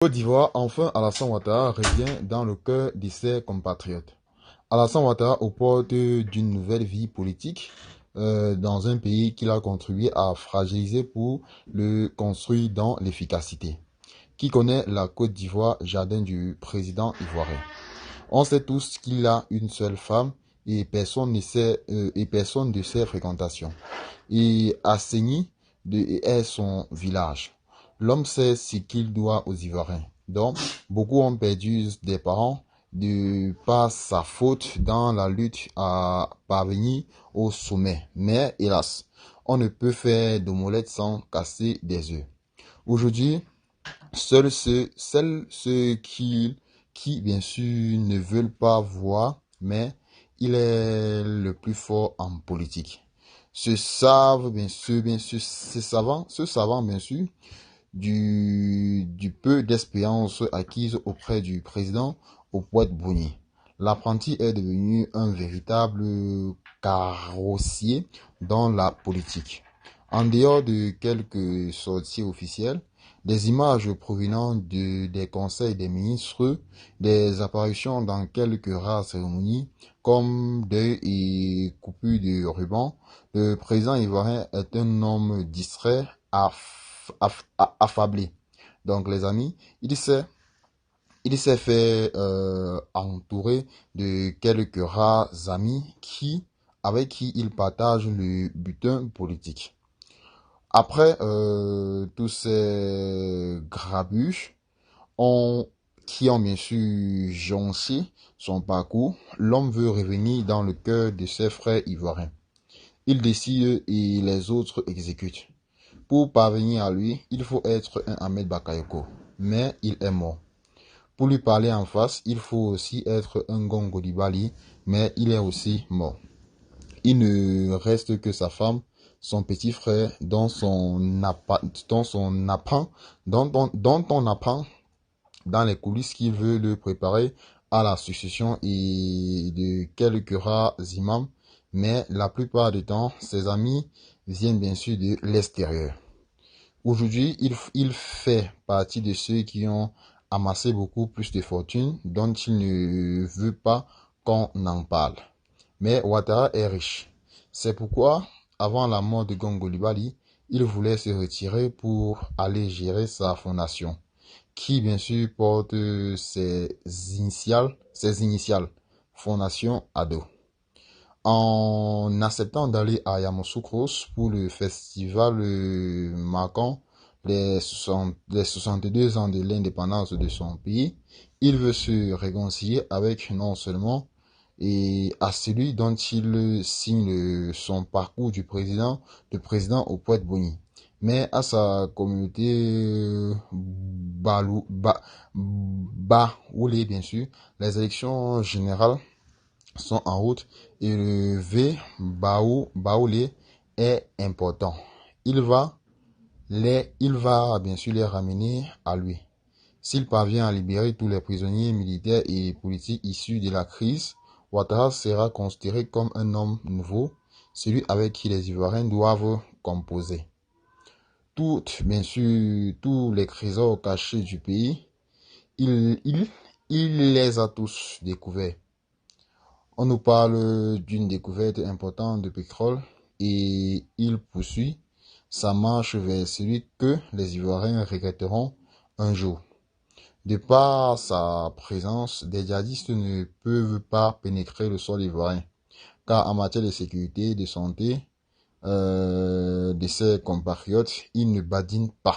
Côte d'Ivoire, enfin, Alassane Ouattara revient dans le cœur de ses compatriotes. Alassane Ouattara aux portes d'une nouvelle vie politique dans un pays qu'il a contribué à fragiliser pour le construire dans l'efficacité. Qui connaît la Côte d'Ivoire, jardin du président ivoirien? On sait tous qu'il a une seule femme et personne ne sait et personne de ses fréquentations. Et Assegny est son village. L'homme sait ce qu'il doit aux Ivoiriens. Donc, beaucoup ont perdu des parents de par sa faute dans la lutte à parvenir au sommet. Mais hélas, on ne peut faire d'omelette sans casser des œufs. Aujourd'hui, seuls ceux qui, bien sûr, ne veulent pas voir, mais il est le plus fort en politique. Ce savant, bien sûr, du peu d'expérience acquise auprès du président au poète Boni. L'apprenti est devenu un véritable carrossier dans la politique. En dehors de quelques sorties officielles, des images provenant des conseils des ministres, des apparitions dans quelques rares cérémonies, comme deuil et coupure de ruban, le président ivoirien est un homme distrait, affablé. Donc les amis, il s'est fait entourer de quelques rares amis avec qui il partage le butin politique. Après tous ces grabuges qui ont bien sûr jonché son parcours, l'homme veut revenir dans le cœur de ses frères ivoiriens. Il décide et les autres exécutent. Pour parvenir à lui, il faut être un Ahmed Bakayoko, mais il est mort. Pour lui parler en face, il faut aussi être un Gongo Dibali, mais il est aussi mort. Il ne reste que sa femme, son petit frère, dont on apprend dans les coulisses qu'il veut le préparer à la succession et de quelques rares imams, mais la plupart du temps, ses amis viennent bien sûr de l'extérieur. Aujourd'hui, il fait partie de ceux qui ont amassé beaucoup plus de fortune dont il ne veut pas qu'on en parle. Mais Ouattara est riche. C'est pourquoi, avant la mort de Gongo Libali, il voulait se retirer pour aller gérer sa fondation, qui bien sûr porte ses initiales, Fondation Ado. En acceptant d'aller à Yamoussoukros pour le festival marquant les 62 ans de l'indépendance de son pays, il veut se réconcilier avec non seulement et à celui dont il signe son parcours de président au poète Boni, mais à sa communauté Baoulé, bien sûr. Les élections générales sont en route et le V Baoulé est important. Il va bien sûr les ramener à lui. S'il parvient à libérer tous les prisonniers militaires et politiques issus de la crise, Ouattara sera considéré comme un homme nouveau, celui avec qui les Ivoiriens doivent composer. Bien sûr, tous les trésors cachés du pays, il, il, il les a tous découverts. On nous parle d'une découverte importante de pétrole et il poursuit sa marche vers celui que les Ivoiriens regretteront un jour. De par sa présence, des djihadistes ne peuvent pas pénétrer le sol ivoirien, car en matière de sécurité, de santé de ses compatriotes, il ne badine pas.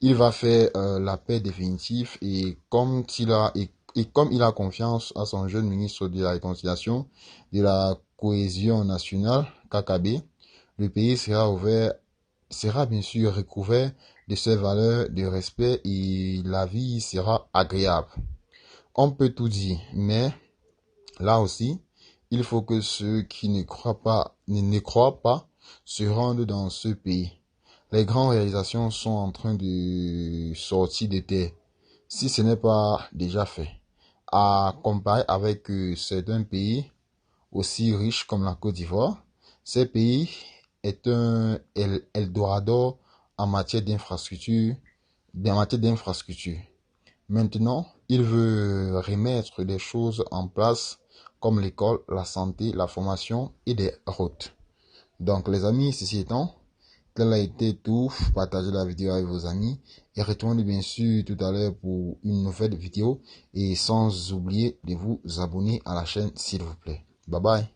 Il va faire la paix définitive et comme il a confiance à son jeune ministre de la Réconciliation, de la Cohésion nationale, KKB, le pays sera bien sûr recouvert de ses valeurs de respect et la vie sera agréable. On peut tout dire, mais là aussi, il faut que ceux qui ne croient pas se rendent dans ce pays. Les grandes réalisations sont en train de sortir de terre, si ce n'est pas déjà fait. À comparer avec certains pays aussi riches comme la Côte d'Ivoire, ce pays est un Eldorado en matière d'infrastructure, en matière d'infrastructure. Maintenant, il veut remettre des choses en place comme l'école, la santé, la formation et des routes. Donc les amis, ceci étant, tel a été tout. Partagez la vidéo avec vos amis et retournez bien sûr tout à l'heure pour une nouvelle vidéo et sans oublier de vous abonner à la chaîne s'il vous plaît. Bye bye.